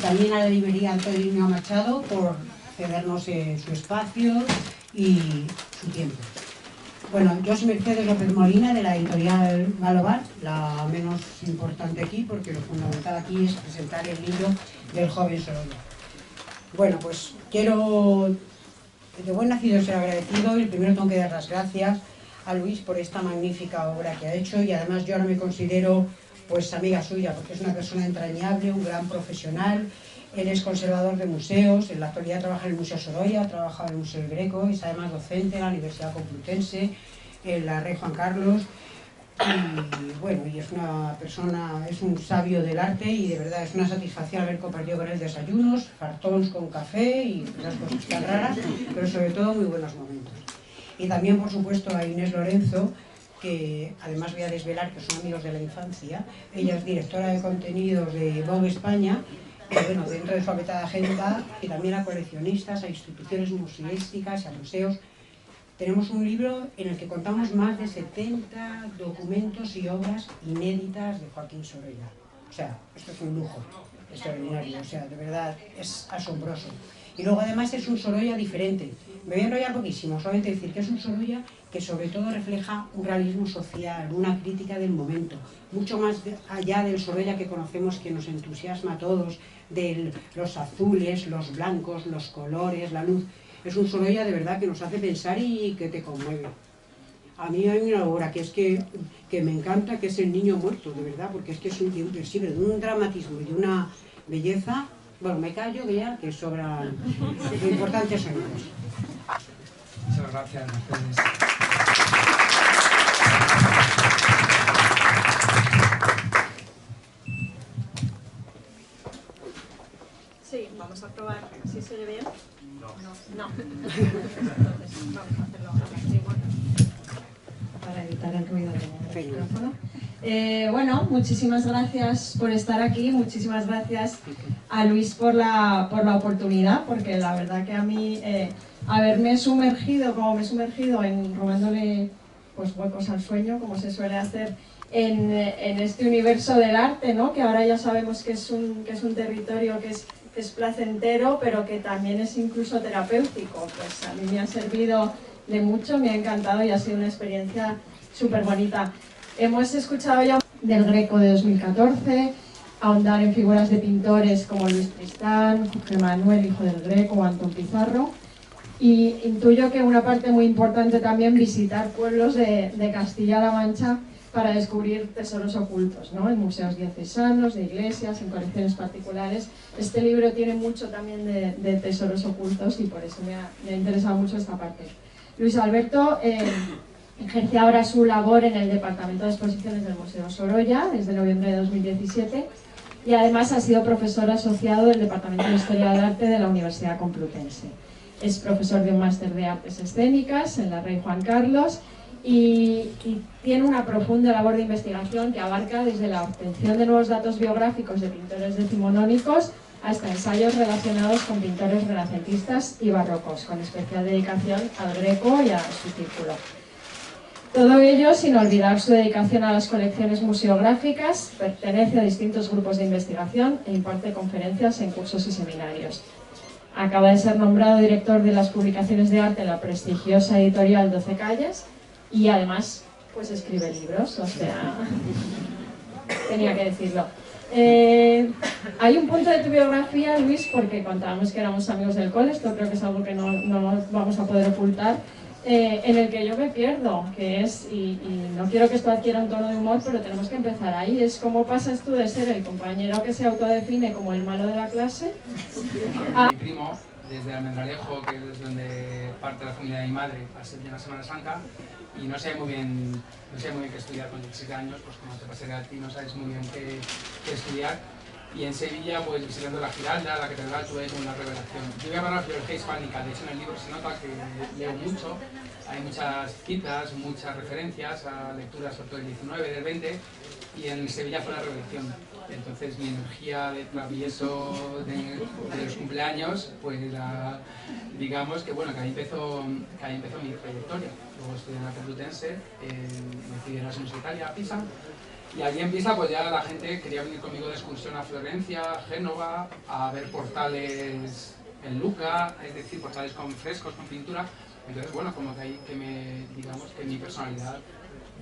también a la librería Antonio Machado por cedernos su espacio y su tiempo. Bueno, yo soy Mercedes López Molina, de la editorial Galobar, la menos importante aquí, porque lo fundamental aquí es presentar el libro del joven Sorolla. Bueno, pues quiero, de buen nacido, ser agradecido, y primero tengo que dar las gracias a Luis por esta magnífica obra que ha hecho, y además yo ahora me considero pues amiga suya, porque es una persona entrañable, un gran profesional. Él es conservador de museos, en la actualidad trabaja en el Museo Sorolla, trabaja en el Museo del Greco, es además docente en la Universidad Complutense, en la Rey Juan Carlos, y bueno, y es una persona, es un sabio del arte, y de verdad es una satisfacción haber compartido con él desayunos, fartons con café y esas cosas tan raras, pero sobre todo muy buenos momentos. Y también, por supuesto, a Inés Lorenzo, que además voy a desvelar que son amigos de la infancia. Ella es directora de contenidos de Vogue España, y bueno, dentro de su apretada agenda, y también a coleccionistas, a instituciones museísticas, a museos. Tenemos un libro en el que contamos más de 70 documentos y obras inéditas de Joaquín Sorolla. O sea, esto es un lujo extraordinario, o sea, de verdad, es asombroso. Y luego además es un Sorolla diferente. Me voy a enrollar poquísimo, solamente decir que es un Sorolla que sobre todo refleja un realismo social, una crítica del momento, mucho más allá del Sorolla que conocemos, que nos entusiasma a todos, de los azules, los blancos, los colores, la luz. Es un Sorolla de verdad que nos hace pensar y que te conmueve. A mí hay una obra que es que me encanta, que es El niño muerto, de verdad, porque es que es un tiempo de un dramatismo y de una belleza. Bueno, me callo que ya, que sobran lo importante son ellos. Muchas gracias, Mercedes. Sí, vamos a probar si se oye bien. No. Entonces, vamos a hacerlo así, para evitar el ruido del micrófono. Bueno, muchísimas gracias por estar aquí, muchísimas gracias a Luis por la oportunidad, porque la verdad que a mí haberme sumergido, como me he sumergido en robándole pues huecos al sueño, como se suele hacer en este universo del arte, ¿no? Que ahora ya sabemos que es un territorio que es placentero, pero que también es incluso terapéutico. Pues a mí me ha servido de mucho, me ha encantado y ha sido una experiencia súper bonita. Hemos escuchado ya del Greco de 2014, ahondar en figuras de pintores como Luis Tristán, Jorge Manuel, hijo del Greco, o Antón Pizarro. Y intuyo que una parte muy importante también visitar pueblos de Castilla-La Mancha para descubrir tesoros ocultos, ¿no? En museos diocesanos, de iglesias, en colecciones particulares. Este libro tiene mucho también de tesoros ocultos y por eso me ha interesado mucho esta parte. Luis Alberto ejerce ahora su labor en el Departamento de Exposiciones del Museo Sorolla desde noviembre de 2017 y además ha sido profesor asociado del Departamento de Historia del Arte de la Universidad Complutense. Es profesor de un máster de Artes Escénicas en la Rey Juan Carlos y tiene una profunda labor de investigación que abarca desde la obtención de nuevos datos biográficos de pintores decimonónicos hasta ensayos relacionados con pintores renacentistas y barrocos, con especial dedicación al Greco y a su círculo. Todo ello sin olvidar su dedicación a las colecciones museográficas, pertenece a distintos grupos de investigación e imparte conferencias en cursos y seminarios. Acaba de ser nombrado director de las publicaciones de arte en la prestigiosa editorial 12 Calles y además pues escribe libros, o sea, tenía que decirlo. Hay un punto de tu biografía, Luis, porque contábamos que éramos amigos del cole, esto creo que es algo que no vamos a poder ocultar, en el que yo me pierdo, que es, y no quiero que esto adquiera un tono de humor, pero tenemos que empezar ahí, es cómo pasas tú de ser el compañero que se autodefine como el malo de la clase a... Mi primo, desde Almendralejo, que es donde parte la familia de mi madre, a ser de la Semana Santa, y no sé muy bien qué estudiar con 17 años, pues como te pasará a ti, no sabes muy bien qué estudiar. Y en Sevilla, pues visitando la Giralda, la Catedral, tuve una revelación. Yo voy a hablar de la filología hispánica, de hecho en el libro se nota que leo mucho, hay muchas citas, muchas referencias a lecturas sobre todo del 19, del 20, y en Sevilla fue la revelación. Entonces mi energía de travieso de los cumpleaños, pues digamos que bueno, que ahí empezó mi trayectoria. Luego estudié en la Complutense, me fui de Erasmus a Italia, a Pisa, Y allí en Pisa pues ya la gente quería venir conmigo de excursión a Florencia, Génova, a ver portales en Lucca, es decir, portales con frescos, con pintura. Entonces, bueno, como que ahí digamos que mi personalidad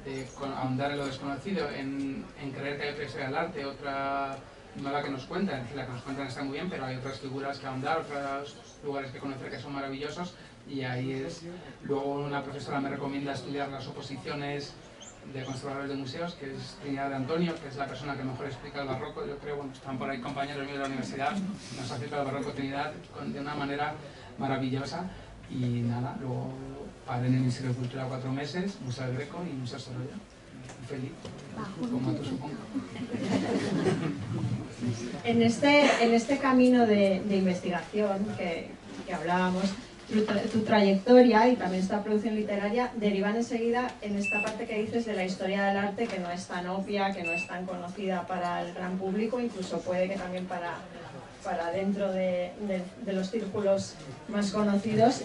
de ahondar en lo desconocido, en creer que hay otra historia del arte, otra, no la que nos cuentan, es decir, la que nos cuentan está muy bien, pero hay otras figuras que ahondar, otros lugares que conocer que son maravillosos, y ahí es. Luego una profesora me recomienda estudiar las oposiciones de conservadores de museos, que es Trinidad de Antonio, que es la persona que mejor explica el barroco. Yo creo, bueno, están por ahí compañeros míos de la universidad, nos explica el barroco Trinidad de una manera maravillosa. Y nada, luego paré en el Ministerio de Cultura 4 meses, Museo del Greco y Museo Sorolla. Feliz, como tú supongo. En este camino de investigación que hablábamos, tu trayectoria y también esta producción literaria derivan enseguida en esta parte que dices de la historia del arte, que no es tan obvia, que no es tan conocida para el gran público, incluso puede que también para dentro de los círculos más conocidos.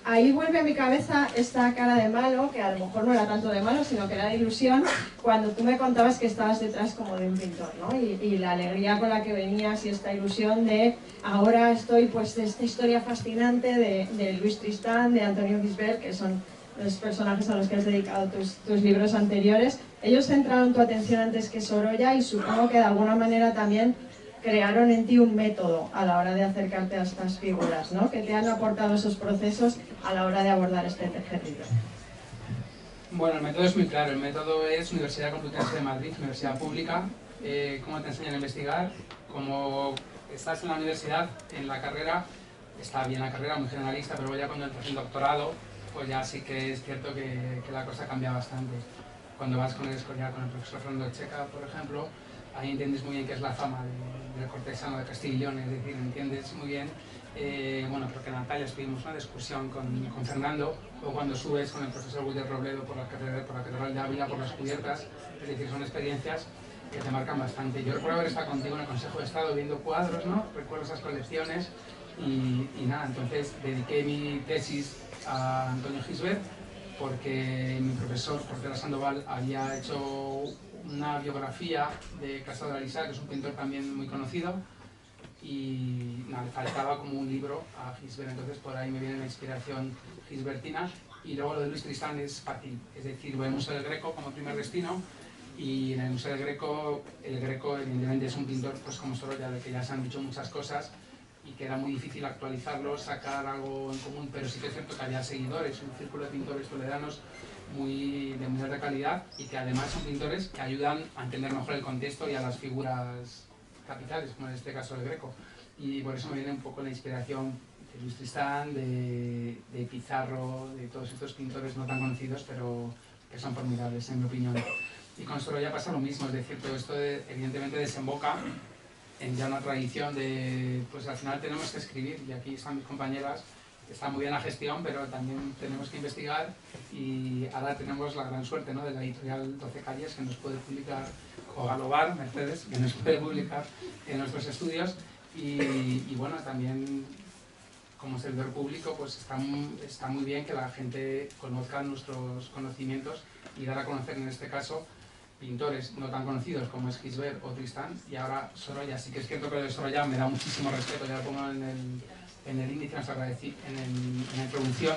Ahí vuelve a mi cabeza esta cara de malo, que a lo mejor no era tanto de malo, sino que era de ilusión, cuando tú me contabas que estabas detrás como de un pintor, ¿no? Y la alegría con la que venías y esta ilusión de ahora estoy pues de esta historia fascinante de Luis Tristán, de Antonio Gisbert, que son los personajes a los que has dedicado tus libros anteriores. Ellos centraron tu atención antes que Sorolla y supongo que de alguna manera también crearon en ti un método a la hora de acercarte a estas figuras, ¿no? Que te han aportado esos procesos a la hora de abordar este ejercicio. Bueno, el método es muy claro. El método es Universidad Complutense de Madrid, universidad pública. ¿Cómo te enseñan a investigar? Como estás en la universidad, en la carrera, está bien la carrera, muy generalista, pero ya cuando entras en doctorado, pues ya sí que es cierto que la cosa cambia bastante. Cuando vas con el profesor Fernando Checa, por ejemplo, ahí entiendes muy bien qué es la fama del cortesano de Castiglione, es decir, entiendes muy bien, bueno, porque en Natalia estuvimos una discusión con Fernando, o cuando subes con el profesor Wilder Robledo por la Catedral de Ávila, por las cubiertas, es decir, son experiencias que te marcan bastante. Yo recuerdo haber estado contigo en el Consejo de Estado viendo cuadros, ¿no? Recuerdo esas colecciones y nada, entonces dediqué mi tesis a Antonio Gisbert porque mi profesor, Portela Sandoval, había hecho una biografía de Casado de Alisá, que es un pintor también muy conocido, y nada, le faltaba como un libro a Gisbert, entonces por ahí me viene la inspiración gisbertina. Y luego lo de Luis Tristán es fácil, es decir, voy al Museo del Greco como primer destino, y en el Museo del Greco, el Greco evidentemente es un pintor pues como Sorolla, de que ya se han dicho muchas cosas y que era muy difícil actualizarlo, sacar algo en común, pero sí que es cierto que había seguidores, un círculo de pintores toledanos de muy alta calidad, y que además son pintores que ayudan a entender mejor el contexto y a las figuras capitales, como en este caso el Greco. Y por eso me viene un poco la inspiración de Luis Tristán, de Pizarro, de todos estos pintores no tan conocidos, pero que son formidables, en mi opinión. Y con Sorolla pasa lo mismo, es decir, todo esto evidentemente desemboca en ya una tradición de, pues al final tenemos que escribir, y aquí están mis compañeras, está muy bien la gestión, pero también tenemos que investigar, y ahora tenemos la gran suerte, ¿no?, de la editorial 12 Calles, que nos puede publicar, o Galobar, Mercedes, que nos puede publicar en nuestros estudios, y bueno, también como servidor público, pues está muy bien que la gente conozca nuestros conocimientos y dar a conocer, en este caso, pintores no tan conocidos como es Gisbert o Tristán, y ahora Sorolla. Sí que es cierto que lo de Sorolla me da muchísimo respeto, ya lo pongo en el índice, en la introducción,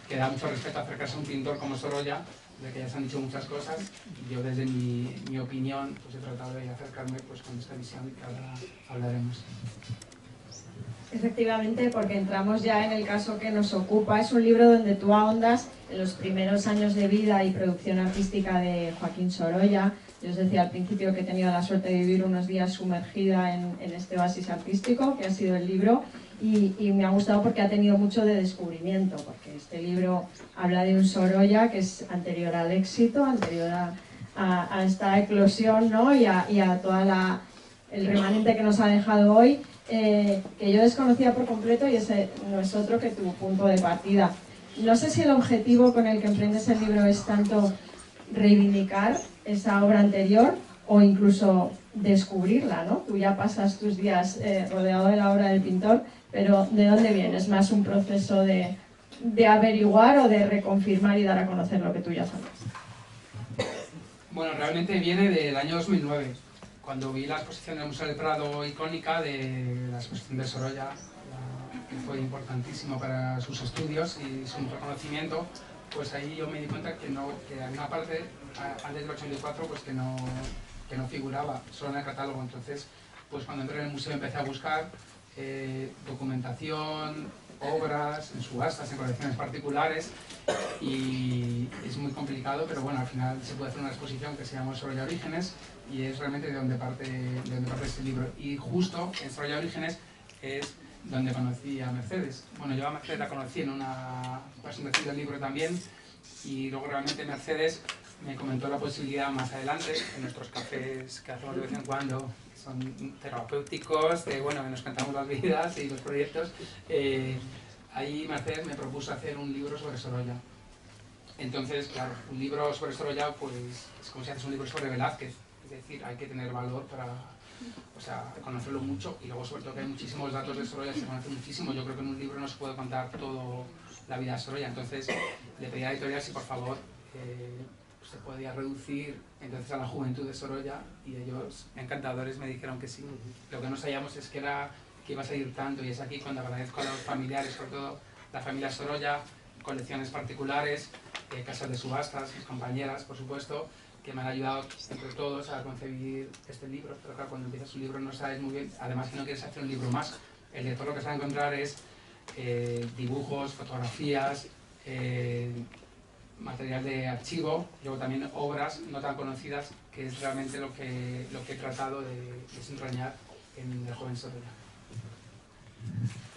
que da mucho respeto acercarse a un pintor como Sorolla, de que ya se han dicho muchas cosas, y yo desde mi opinión pues he tratado de acercarme pues con esta visión que ahora hablaremos. Efectivamente, porque entramos ya en el caso que nos ocupa. Es un libro donde tú ahondas en los primeros años de vida y producción artística de Joaquín Sorolla. Yo os decía al principio que he tenido la suerte de vivir unos días sumergida en este oasis artístico, que ha sido el libro, y me ha gustado porque ha tenido mucho de descubrimiento, porque este libro habla de un Sorolla que es anterior al éxito, anterior a esta eclosión, ¿no?, y a toda el remanente que nos ha dejado hoy, que yo desconocía por completo, y ese no es otro que tu punto de partida. No sé si el objetivo con el que emprendes el libro es tanto reivindicar esa obra anterior o incluso descubrirla, ¿no? Tú ya pasas tus días rodeado de la obra del pintor, pero ¿de dónde viene? ¿Es más un proceso de averiguar o de reconfirmar y dar a conocer lo que tú ya sabes? Bueno, realmente viene del año 2009, cuando vi la exposición del Museo del Prado icónica de la exposición de Sorolla, que fue importantísimo para sus estudios y su reconocimiento. Pues ahí yo me di cuenta que hay una parte, antes del 84, pues que no figuraba solo en el catálogo. Entonces, pues cuando entré en el museo empecé a buscar documentación, obras, en subastas, en colecciones particulares, y es muy complicado, pero bueno, al final se puede hacer una exposición que se llama Sorolla Orígenes, y es realmente de donde parte este libro. Y justo en Sorolla Orígenes es donde conocí a Mercedes. Bueno, yo a Mercedes la conocí en una presentación del libro también, y luego realmente Mercedes me comentó la posibilidad más adelante, en nuestros cafés que hacemos de vez en cuando, que son terapéuticos, que nos contamos las vidas y los proyectos, ahí Mercedes me propuso hacer un libro sobre Sorolla. Entonces, claro, un libro sobre Sorolla pues es como si haces un libro sobre Velázquez, es decir, hay que tener valor para conocerlo mucho, y luego sobre todo que hay muchísimos datos de Sorolla, se conoce muchísimo. Yo creo que en un libro no se puede contar toda la vida de Sorolla. Entonces le pedí a la editorial si por favor se podía reducir entonces a la juventud de Sorolla, y ellos, encantadores, me dijeron que sí. Lo que no sabíamos es que iba a salir tanto, y es aquí cuando agradezco a los familiares, sobre todo la familia Sorolla, colecciones particulares, casas de subastas, mis compañeras, por supuesto, que me han ayudado entre todos a concebir este libro. Pero claro, cuando empiezas un libro no sabes muy bien, además que no quieres hacer un libro más. El lector lo que se va a encontrar es dibujos, fotografías, material de archivo, luego también obras no tan conocidas, que es realmente lo que he tratado de desentrañar en El joven Sorolla.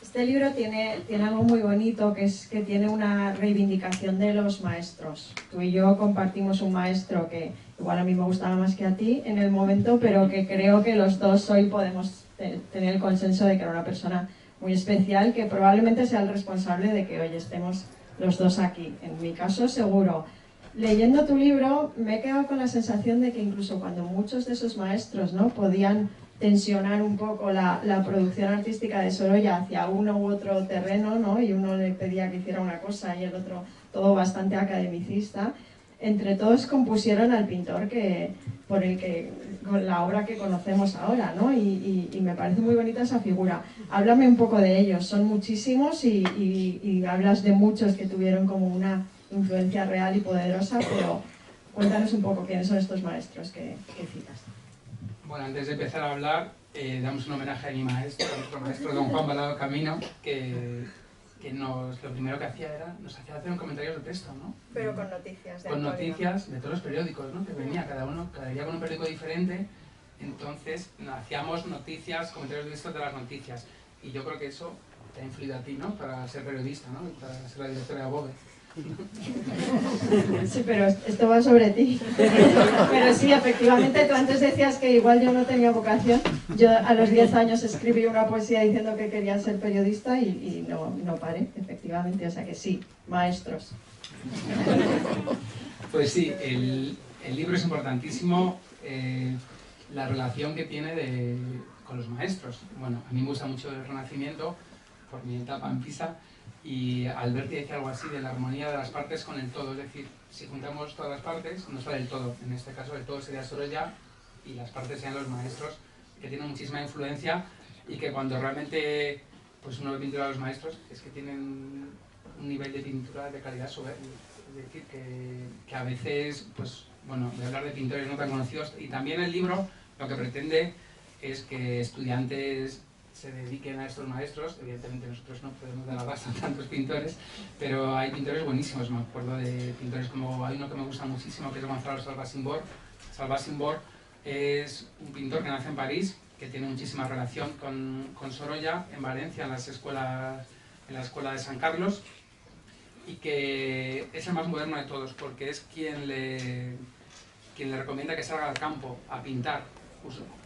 Este libro tiene algo muy bonito, que es que tiene una reivindicación de los maestros. Tú y yo compartimos un maestro que igual a mí me gustaba más que a ti en el momento, pero que creo que los dos hoy podemos tener el consenso de que era una persona muy especial, que probablemente sea el responsable de que hoy estemos los dos aquí. En mi caso, seguro. Leyendo tu libro me he quedado con la sensación de que incluso cuando muchos de esos maestros, ¿no?, podían tensionar un poco la producción artística de Sorolla hacia uno u otro terreno, ¿no?, y uno le pedía que hiciera una cosa y el otro todo bastante academicista, entre todos compusieron al pintor con la obra que conocemos ahora, ¿no? Y me parece muy bonita esa figura. Háblame un poco de ellos, son muchísimos y hablas de muchos que tuvieron como una influencia real y poderosa, pero cuéntanos un poco quiénes son estos maestros que citas. Bueno, antes de empezar a hablar, damos un homenaje a mi maestro, a nuestro maestro don Juan Balado Camino, que lo primero que hacía era, nos hacía hacer un comentario de texto, ¿no? Pero con noticias de Con actualidad. noticias de todos los periódicos, ¿no? Que venía cada día con un periódico diferente, entonces hacíamos noticias, comentarios de texto de las noticias, y yo creo que eso te ha influido a ti, ¿no? Para ser periodista, ¿no? Para ser la directora de Bove. Sí, pero esto va sobre ti. Pero sí, efectivamente, tú antes decías que igual yo no tenía vocación. Yo a los 10 años escribí una poesía diciendo que quería ser periodista y no paré, efectivamente. O sea que sí, maestros. Pues sí, el libro es importantísimo, la relación que tiene con los maestros. Bueno, a mí me gusta mucho el Renacimiento, por mi etapa en Pisa, y Alberti decía algo así de la armonía de las partes con el todo, es decir, si juntamos todas las partes no sale el todo. En este caso el todo sería Sorolla y las partes serían los maestros, que tienen muchísima influencia, y que cuando realmente pues uno ve pintura a los maestros es que tienen un nivel de pintura de calidad soberbio. Es decir, que a veces, pues bueno, de hablar de pintores no tan conocidos, y también el libro lo que pretende es que estudiantes se dediquen a estos maestros. Evidentemente nosotros no podemos dar abasto a tantos pintores, pero hay pintores buenísimos. Me acuerdo de pintores como, hay uno que me gusta muchísimo, que es Gonzalo Salvasimbor. Salvasimbor es un pintor que nace en París, que tiene muchísima relación con Sorolla, en Valencia, en la escuela de San Carlos, y que es el más moderno de todos, porque es quien le recomienda que salga al campo a pintar.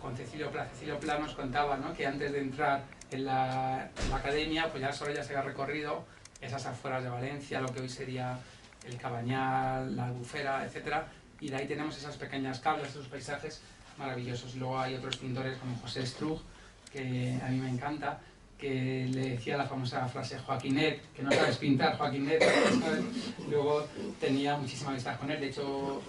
Con Cecilio Pla nos contaba, ¿no?, que antes de entrar en la academia, pues ya Sorolla se había recorrido esas afueras de Valencia, lo que hoy sería el Cabañal, la Albufera, etc. Y de ahí tenemos esas pequeñas cablas, esos paisajes maravillosos. Y luego hay otros pintores como José Strug, que a mí me encanta, que le decía la famosa frase Joaquinet, que no sabes pintar, Joaquinet. Luego tenía muchísima amistad con él. De hecho,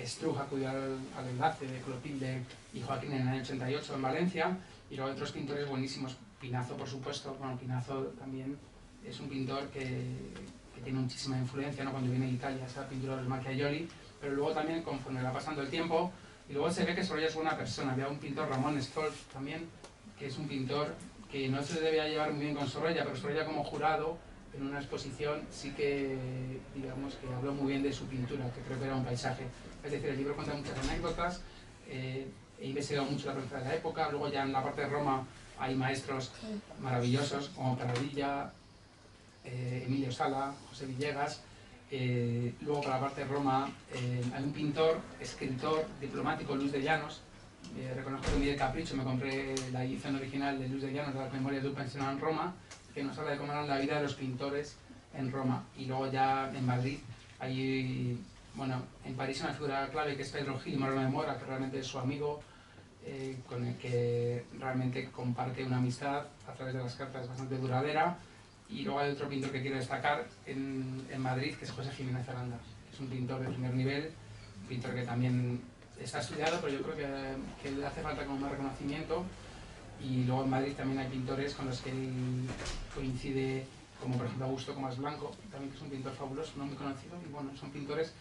Struch acudió al enlace de Clotilde y Joaquín en el año 88 en Valencia, y luego otros pintores buenísimos, Pinazo por supuesto. Bueno, Pinazo también es un pintor que tiene muchísima influencia, ¿no? Cuando viene de Italia, esa pintura de los Macchiaioli, pero luego también conforme va pasando el tiempo, y luego se ve que Sorolla es una persona. Había un pintor, Ramón Stolz también, que es un pintor que no se debía llevar muy bien con Sorolla, pero Sorolla como jurado en una exposición sí que, digamos, que habló muy bien de su pintura, que creo que era un paisaje. Es decir, el libro cuenta muchas anécdotas, he investigado mucho la prensa de la época. Luego ya en la parte de Roma hay maestros maravillosos como Paradilla, Emilio Sala, José Villegas. Luego para la parte de Roma hay un pintor, escritor, diplomático, Luis de Llanos. Reconozco que me di el capricho, me compré la edición original de Luis de Llanos de las Memorias de un pensionado en Roma, que nos habla de cómo era la vida de los pintores en Roma. Y luego ya en Madrid hay, bueno, en París una figura clave que es Pedro Gil Moreno de Mora, que realmente es su amigo, con el que realmente comparte una amistad a través de las cartas bastante duradera. Y luego hay otro pintor que quiero destacar en Madrid, que es José Jiménez Aranda, que es un pintor de primer nivel, un pintor que también está estudiado, pero yo creo que le hace falta como más reconocimiento. Y luego en Madrid también hay pintores con los que él coincide, como por ejemplo Augusto Comas Blanco, también, que es un pintor fabuloso, no muy conocido. Y bueno, son pintores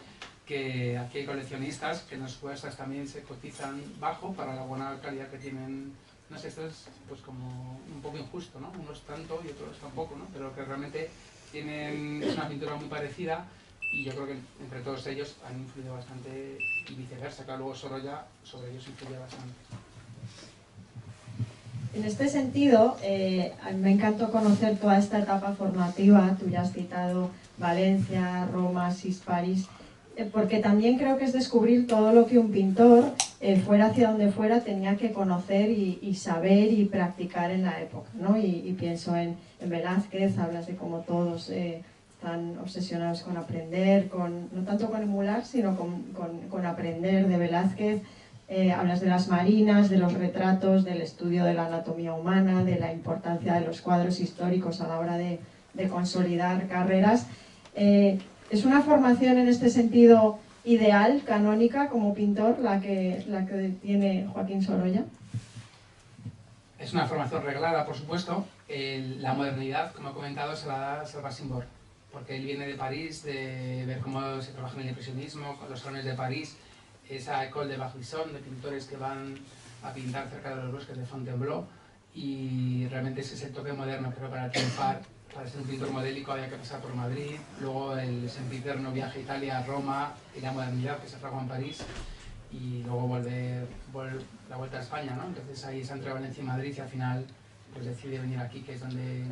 que aquí hay coleccionistas que en las subastas también se cotizan bajo para la buena calidad que tienen. No sé, esto es pues como un poco injusto, ¿no? Unos tanto y otros tampoco, ¿no? Pero que realmente tienen, es una pintura muy parecida, y yo creo que entre todos ellos han influido bastante, y viceversa, claro, luego Sorolla sobre ellos influye bastante. En este sentido, me encantó conocer toda esta etapa formativa. Tú ya has citado Valencia, Roma, Asís, París, porque también creo que es descubrir todo lo que un pintor, fuera hacia donde fuera, tenía que conocer y saber y practicar en la época, ¿no? Y pienso en Velázquez. Hablas de cómo todos están obsesionados con aprender, no tanto con emular, sino con aprender de Velázquez. Hablas de las marinas, de los retratos, del estudio de la anatomía humana, de la importancia de los cuadros históricos a la hora de consolidar carreras. ¿Es una formación en este sentido ideal, canónica, como pintor, la que tiene Joaquín Sorolla? Es una formación reglada, por supuesto. La modernidad, como he comentado, se la da Salvat Simbor, porque él viene de París, de ver cómo se trabaja en el impresionismo, con los salones de París, esa école de Barbizon, de pintores que van a pintar cerca de los bosques de Fontainebleau, y realmente ese es el toque moderno. Pero para triunfar, para ser un pintor modélico, había que pasar por Madrid, luego el sempiterno viaje a Italia, a Roma, y la modernidad que se fragua en París, y luego la vuelta a España, ¿no? Entonces ahí está entre Valencia y Madrid, y al final pues decide venir aquí, que es donde,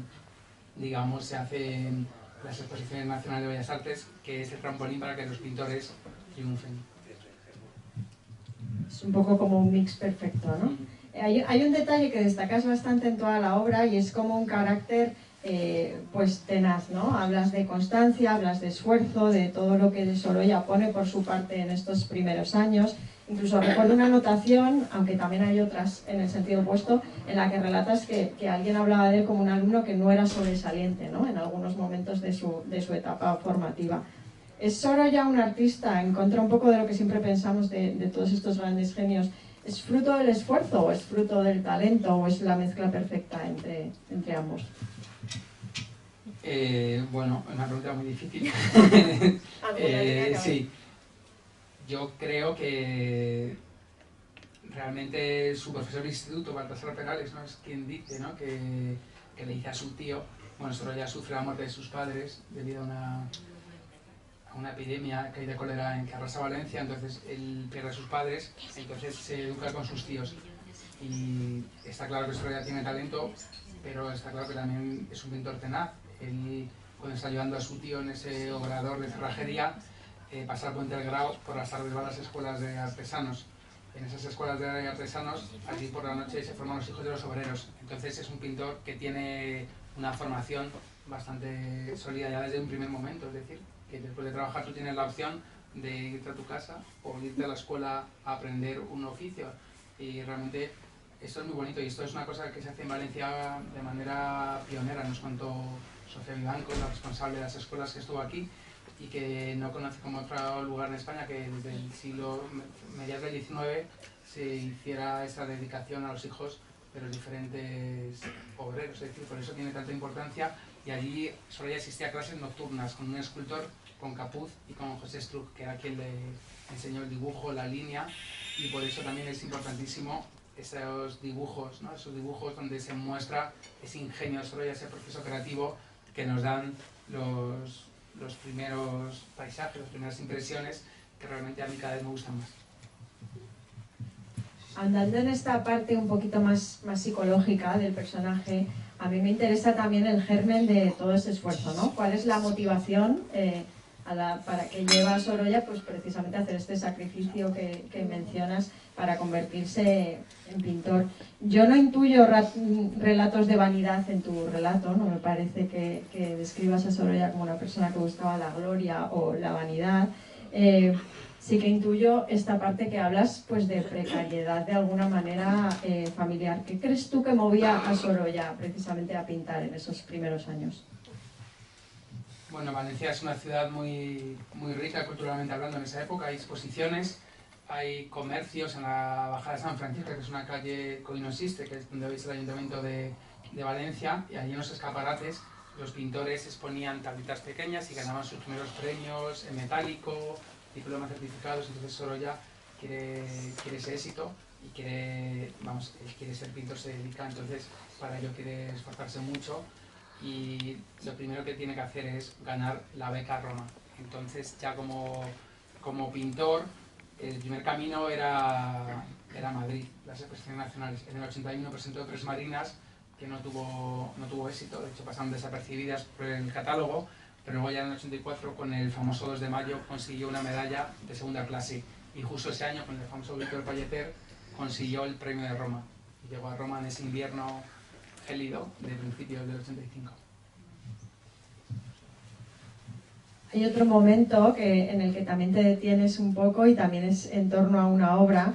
digamos, se hacen las exposiciones nacionales de Bellas Artes, que es el trampolín para que los pintores triunfen. Es un poco como un mix perfecto, ¿no? Hay un detalle que destacas bastante en toda la obra, y es como un carácter pues tenaz, ¿no? Hablas de constancia, hablas de esfuerzo, de todo lo que Sorolla pone por su parte en estos primeros años. Incluso recuerdo una anotación, aunque también hay otras en el sentido opuesto, en la que relatas que alguien hablaba de él como un alumno que no era sobresaliente, ¿no? En algunos momentos de su etapa formativa. ¿Es Sorolla un artista, en contra un poco de lo que siempre pensamos de todos estos grandes genios? ¿Es fruto del esfuerzo, o es fruto del talento, o es la mezcla perfecta entre ambos? Bueno, una pregunta muy difícil. Sí, yo creo que realmente su profesor de instituto, Baltasar Perales, ¿no? Es quien dice, ¿no? que le dice a su tío, bueno, Sorolla sufre la muerte de sus padres debido a una epidemia que hay de cólera que arrasa Valencia. Entonces él pierde a sus padres, entonces se educa con sus tíos, y está claro que Sorolla tiene talento, pero está claro que también es un pintor tenaz. Él, cuando está ayudando a su tío en ese obrador de cerrajería, pasa al Puente del Grao, por las tardes va a las escuelas de artesanos. En esas escuelas de artesanos, allí por la noche se forman los hijos de los obreros. Entonces es un pintor que tiene una formación bastante sólida ya desde un primer momento, es decir, que después de trabajar tú tienes la opción de irte a tu casa o irte a la escuela a aprender un oficio, y realmente esto es muy bonito, y esto es una cosa que se hace en Valencia de manera pionera. Nos contó Sofía Vivanco, la responsable de las escuelas que estuvo aquí, y que no conoce como otro lugar en España que desde el siglo mediados del XIX se hiciera esa dedicación a los hijos de los diferentes obreros, es decir, por eso tiene tanta importancia. Y allí solo ya existía clases nocturnas con un escultor, con Capuz y con José Struck, que era quien le enseñó el dibujo, la línea, y por eso también es importantísimo esos dibujos, ¿no? Esos dibujos donde se muestra ese ingenio de Sorolla, ese proceso creativo que nos dan los primeros paisajes, las primeras impresiones, que realmente a mí cada vez me gustan más. Andando en esta parte un poquito más psicológica del personaje, a mí me interesa también el germen de todo ese esfuerzo, ¿no? ¿Cuál es la motivación para que lleva a Sorolla pues, precisamente a hacer este sacrificio que mencionas para convertirse en pintor? Yo no intuyo relatos de vanidad en tu relato, no me parece que describas a Sorolla como una persona que buscaba la gloria o la vanidad. Sí que intuyo esta parte que hablas pues de precariedad de alguna manera familiar. ¿Qué crees tú que movía a Sorolla precisamente a pintar en esos primeros años? Bueno, Valencia es una ciudad muy rica culturalmente hablando en esa época. Hay exposiciones, hay comercios en la Bajada de San Francisco, que es una calle que hoy no existe, que es donde veis el Ayuntamiento de Valencia, y allí en los escaparates los pintores exponían tablitas pequeñas y ganaban sus primeros premios en metálico, diplomas certificados. Entonces Sorolla quiere ese éxito y quiere ser pintor, se dedica, entonces para ello quiere esforzarse mucho, y lo primero que tiene que hacer es ganar la beca Roma. Entonces ya como pintor, el primer camino era Madrid, las exposiciones nacionales. En el 81 presentó 3 marinas que no tuvo éxito, de hecho pasaron desapercibidas por el catálogo, pero luego ya en el 84 con el famoso 2 de mayo consiguió una medalla de segunda clase, y justo ese año con el famoso Grito del Palleter consiguió el premio de Roma, y llegó a Roma en ese invierno gélido de principios del 85. Hay otro momento en el que también te detienes un poco y también es en torno a una obra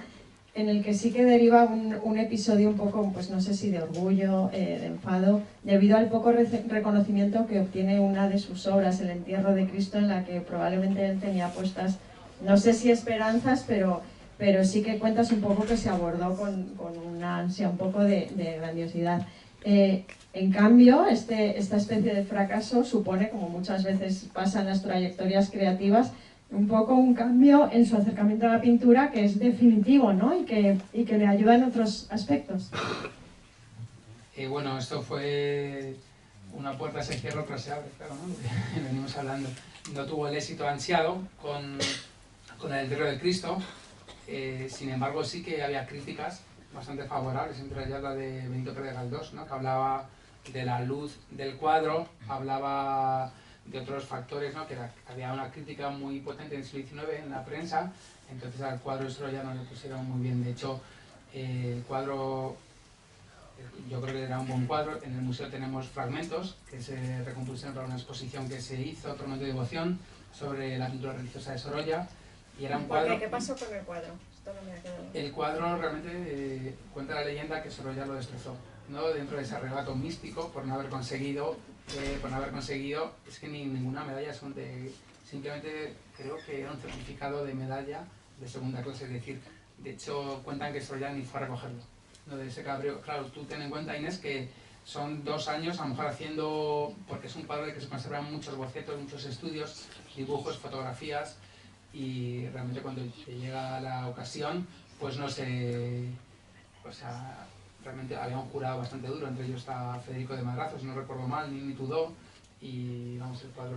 en el que sí que deriva un episodio un poco, pues no sé si de orgullo, de enfado, debido al poco reconocimiento que obtiene una de sus obras, El entierro de Cristo, en la que probablemente él tenía puestas, no sé si esperanzas, pero sí que cuentas un poco que se abordó con una ansia un poco de grandiosidad. En cambio, esta especie de fracaso supone, como muchas veces pasa en las trayectorias creativas, un poco un cambio en su acercamiento a la pintura que es definitivo, ¿no? y que le ayuda en otros aspectos. Bueno, esto fue una puerta se cierra, otra se abre, claro, ¿no? Lo que venimos hablando. No tuvo el éxito ansiado con El entierro de Cristo, sin embargo sí que había críticas bastante favorables, entre ellas la de Benito Pérez Galdós, ¿no? Que hablaba de la luz del cuadro, hablaba de otros factores, ¿no? Que había una crítica muy potente en el siglo XIX en la prensa, entonces al cuadro de Sorolla no le pusieron muy bien. De hecho, el cuadro, yo creo que era un buen cuadro. En el museo tenemos fragmentos que se recompusieron para una exposición que se hizo, otro momento de devoción, sobre la pintura religiosa de Sorolla, y era un cuadro... ¿Qué pasó con el cuadro? Esto no me ha quedado. El cuadro realmente cuenta la leyenda que Sorolla lo destrozó, ¿no? Dentro de ese arrebato místico por no haber conseguido, es que ninguna medalla son de... Simplemente creo que era un certificado de medalla de segunda clase, es decir, de hecho cuentan que Sorolla ni fue a recogerlo, ¿no? De ese cabreo. Claro, tú ten en cuenta, Inés, que son 2 años a lo mejor haciendo, porque es un cuadro de que se conservan muchos bocetos, muchos estudios, dibujos, fotografías, y realmente cuando te llega la ocasión, pues no sé, o sea, realmente había un jurado bastante duro, entre ellos está Federico de Madrazo, si no recuerdo mal, ni Tudó, y vamos, el cuadro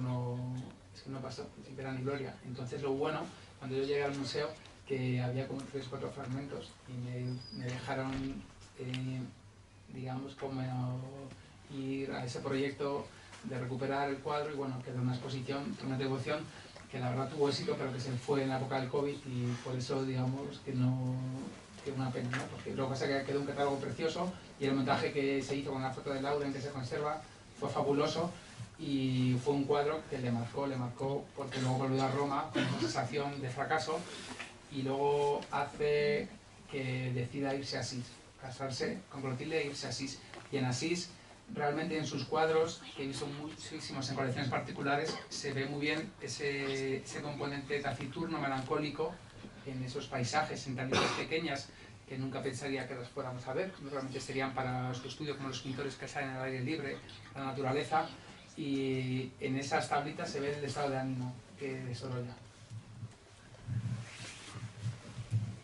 es que no pasó, sin pena ni gloria. Entonces lo bueno, cuando yo llegué al museo, que había como 3 o 4 fragmentos, y me dejaron, digamos, como ir a ese proyecto de recuperar el cuadro, y bueno, quedó una exposición, una devoción, que la verdad tuvo éxito, pero que se fue en la época del COVID, y por eso, digamos, que una pena, ¿no? Porque lo que pasa es que quedó un catálogo precioso, y el montaje que se hizo con la foto de Lauren, que se conserva, fue fabuloso, y fue un cuadro que le marcó, porque luego volvió a Roma con una sensación de fracaso, y luego hace que decida irse a Asís, casarse con Clotilde e irse a Asís. Y en Asís realmente en sus cuadros, que he visto muchísimos en colecciones particulares, se ve muy bien ese componente taciturno, melancólico, en esos paisajes, en tablitas pequeñas, que nunca pensaría que las fuéramos a ver, realmente serían para su estudio, como los pintores que salen al aire libre, la naturaleza, y en esas tablitas se ve el estado de ánimo que Sorolla.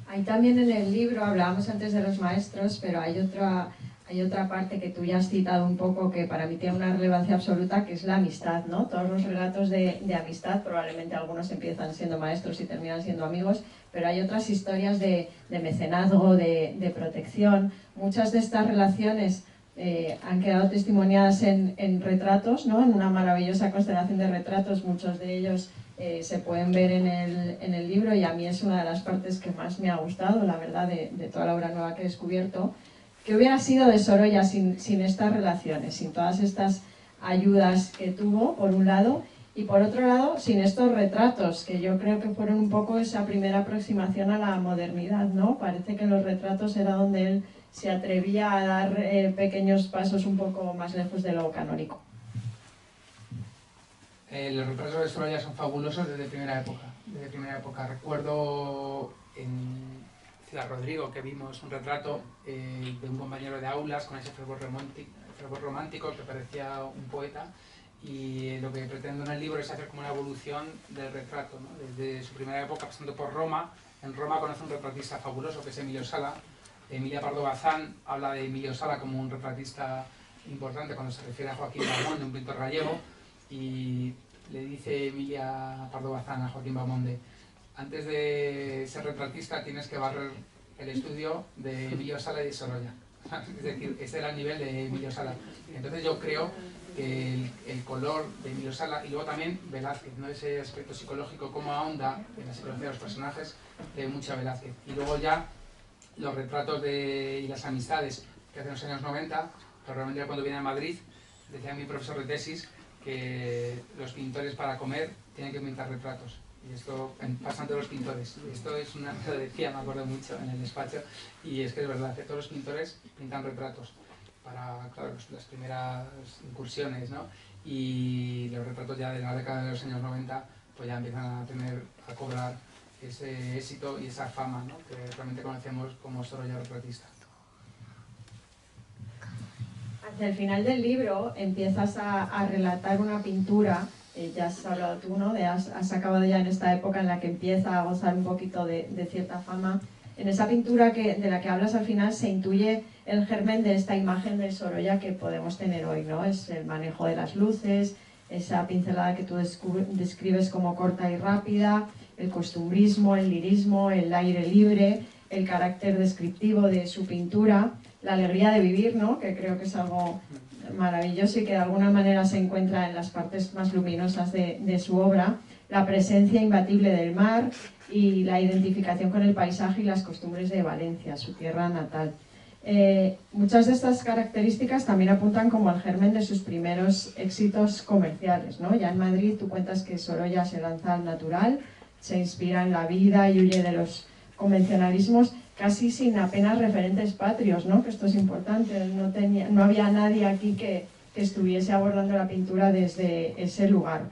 Hay también en el libro, hablábamos antes de los maestros, pero hay otra parte que tú ya has citado un poco que para mí tiene una relevancia absoluta, que es la amistad, ¿no? Todos los relatos de amistad, probablemente algunos empiezan siendo maestros y terminan siendo amigos, pero hay otras historias de mecenazgo, de protección. Muchas de estas relaciones han quedado testimoniadas en retratos, ¿no? En una maravillosa constelación de retratos, muchos de ellos se pueden ver en el libro, y a mí es una de las partes que más me ha gustado, la verdad, de toda la obra nueva que he descubierto. ¿Qué hubiera sido de Sorolla sin estas relaciones, sin todas estas ayudas que tuvo, por un lado, y por otro lado, sin estos retratos, que yo creo que fueron un poco esa primera aproximación a la modernidad, ¿no? Parece que los retratos era donde él se atrevía a dar pequeños pasos un poco más lejos de lo canónico. Los retratos de Sorolla son fabulosos desde primera época. Recuerdo en Ciudad Rodrigo que vimos un retrato de un compañero de aulas con ese fervor romántico que parecía un poeta, y lo que pretendo en el libro es hacer como una evolución del retrato, ¿no? Desde su primera época pasando por Roma. En Roma conoce un retratista fabuloso que es Emilio Sala. Emilia Pardo Bazán habla de Emilio Sala como un retratista importante cuando se refiere a Joaquín Bamonde, un pintor gallego, y le dice Emilia Pardo Bazán a Joaquín Bamonde: antes de ser retratista tienes que barrer el estudio de Emilio Sala y de Sorolla. Es decir, ese era el nivel de Emilio Sala. Entonces yo creo que el color de Emilio Sala, y luego también Velázquez, ¿no? Ese aspecto psicológico, cómo ahonda en la psicología de los personajes, de mucha Velázquez. Y luego ya los retratos y las amistades que hace en los años 90, pero realmente cuando viene a Madrid, decía mi profesor de tesis que los pintores para comer tienen que pintar retratos. Y esto pasa entre los pintores. Esto es una, lo decía, me acuerdo mucho en el despacho, y es que es verdad que todos los pintores pintan retratos para, claro, las primeras incursiones, ¿no? Y los retratos ya de la década de los años 90 pues ya empiezan a cobrar ese éxito y esa fama, ¿no? Que realmente conocemos como Sorolla retratista. Hacia el final del libro empiezas a relatar una pintura, ya has hablado tú, ¿no? Has acabado ya en esta época en la que empieza a gozar un poquito de cierta fama. En esa pintura de la que hablas al final se intuye el germen de esta imagen de Sorolla que podemos tener hoy, ¿no? Es el manejo de las luces, esa pincelada que tú describes como corta y rápida, el costumbrismo, el lirismo, el aire libre, el carácter descriptivo de su pintura, la alegría de vivir, ¿no? Que creo que es algo maravilloso y que de alguna manera se encuentra en las partes más luminosas de su obra, la presencia imbatible del mar y la identificación con el paisaje y las costumbres de Valencia, su tierra natal. Muchas de estas características también apuntan como al germen de sus primeros éxitos comerciales, ¿no? Ya en Madrid tú cuentas que Sorolla se lanza al natural, se inspira en la vida y huye de los convencionalismos, casi sin apenas referentes patrios, ¿no? Que esto es importante, no había nadie aquí que estuviese abordando la pintura desde ese lugar.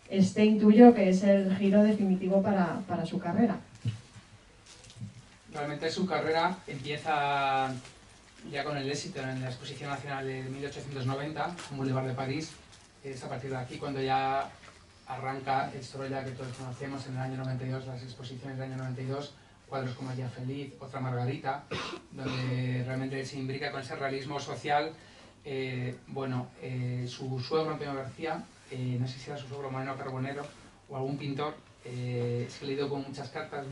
Intuyo que es el giro definitivo para su carrera. Realmente su carrera empieza ya con el éxito en la Exposición Nacional de 1890, en Boulevard de París. Es a partir de aquí cuando ya arranca el Sorolla que todos conocemos en el año 92, las exposiciones del año 92, cuadros como El día feliz, Otra Margarita, donde realmente se imbrica con ese realismo social. Su suegro Antonio García, no sé si era su suegro Moreno Carbonero o algún pintor, es que he leído con muchas cartas,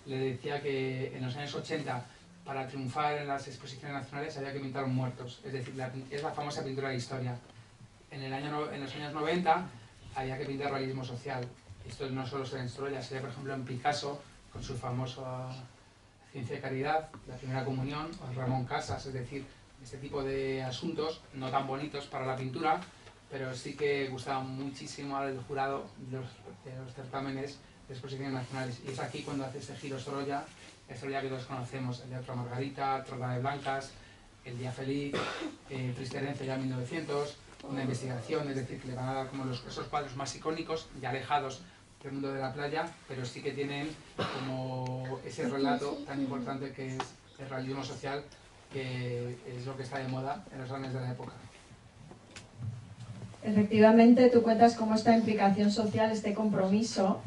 le decía que en los años 80 para triunfar en las exposiciones nacionales había que pintar muertos, es decir, es la famosa pintura de historia. En los años 90 había que pintar realismo social. Esto no solo se ve en Sorolla, se ve por ejemplo en Picasso con su famosa Ciencia y Caridad, la Primera Comunión, o en Ramón Casas, es decir, este tipo de asuntos no tan bonitos para la pintura, pero sí que gustaban muchísimo al jurado de los certámenes de exposiciones nacionales. Y es aquí cuando hace este giro Sorolla, el Sorolla que todos conocemos, el de Otra Margarita, Trata de Blancas, El día feliz, Triste herencia ya en 1900, una investigación, es decir, que le van a dar como esos cuadros más icónicos y alejados del mundo de la playa, pero sí que tienen como ese relato tan importante que es el realismo social, que es lo que está de moda en los grandes de la época. Efectivamente, tú cuentas cómo esta implicación social, este compromiso,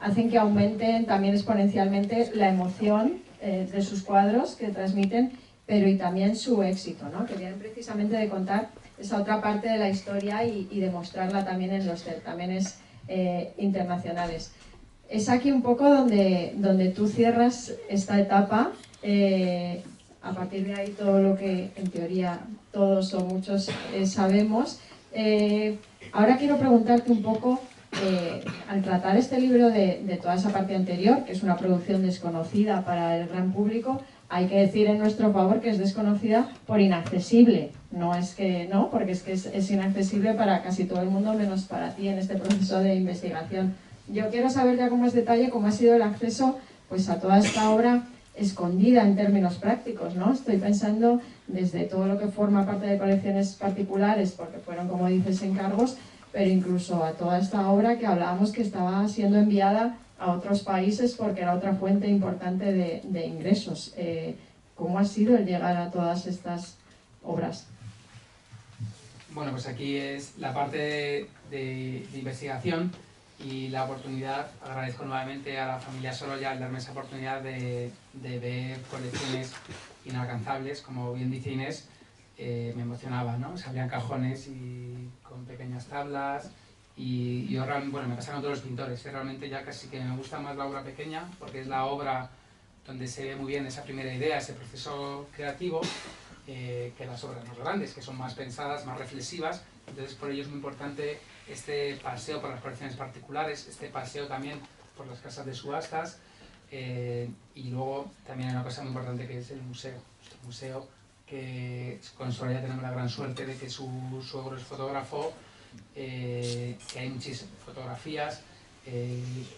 hacen que aumenten también exponencialmente la emoción de sus cuadros que transmiten, pero y también su éxito, ¿no? Que vienen precisamente de contar esa otra parte de la historia y de mostrarla también en los certámenes internacionales. Es aquí un poco donde tú cierras esta etapa. A partir de ahí todo lo que en teoría todos o muchos sabemos. Ahora quiero preguntarte un poco, al tratar este libro de toda esa parte anterior, que es una producción desconocida para el gran público, hay que decir en nuestro favor que es desconocida por inaccesible. No es que no, porque es que es inaccesible para casi todo el mundo, menos para ti en este proceso de investigación. Yo quiero saber ya con más detalle cómo ha sido el acceso pues, a toda esta obra escondida en términos prácticos, ¿no? Estoy pensando desde todo lo que forma parte de colecciones particulares, porque fueron, como dices, encargos, pero incluso a toda esta obra que hablábamos que estaba siendo enviada a otros países porque era otra fuente importante de ingresos. ¿Cómo ha sido el llegar a todas estas obras? Bueno, pues aquí es la parte de investigación y la oportunidad. Agradezco nuevamente a la familia Sorolla el darme esa oportunidad de ver colecciones inalcanzables, como bien dice Inés. Me emocionaba, ¿no? Se abrían cajones y con pequeñas tablas. Y yo realmente, bueno, me pasaron todos los pintores, realmente ya casi que me gusta más la obra pequeña, porque es la obra donde se ve muy bien esa primera idea, ese proceso creativo, que las obras más grandes, que son más pensadas, más reflexivas. Entonces por ello es muy importante este paseo por las colecciones particulares, este paseo también por las casas de subastas, y luego también hay una cosa muy importante que es el museo. El museo, que con Sorolla tenemos la gran suerte de que su suegro es fotógrafo, que hay muchísimas fotografías.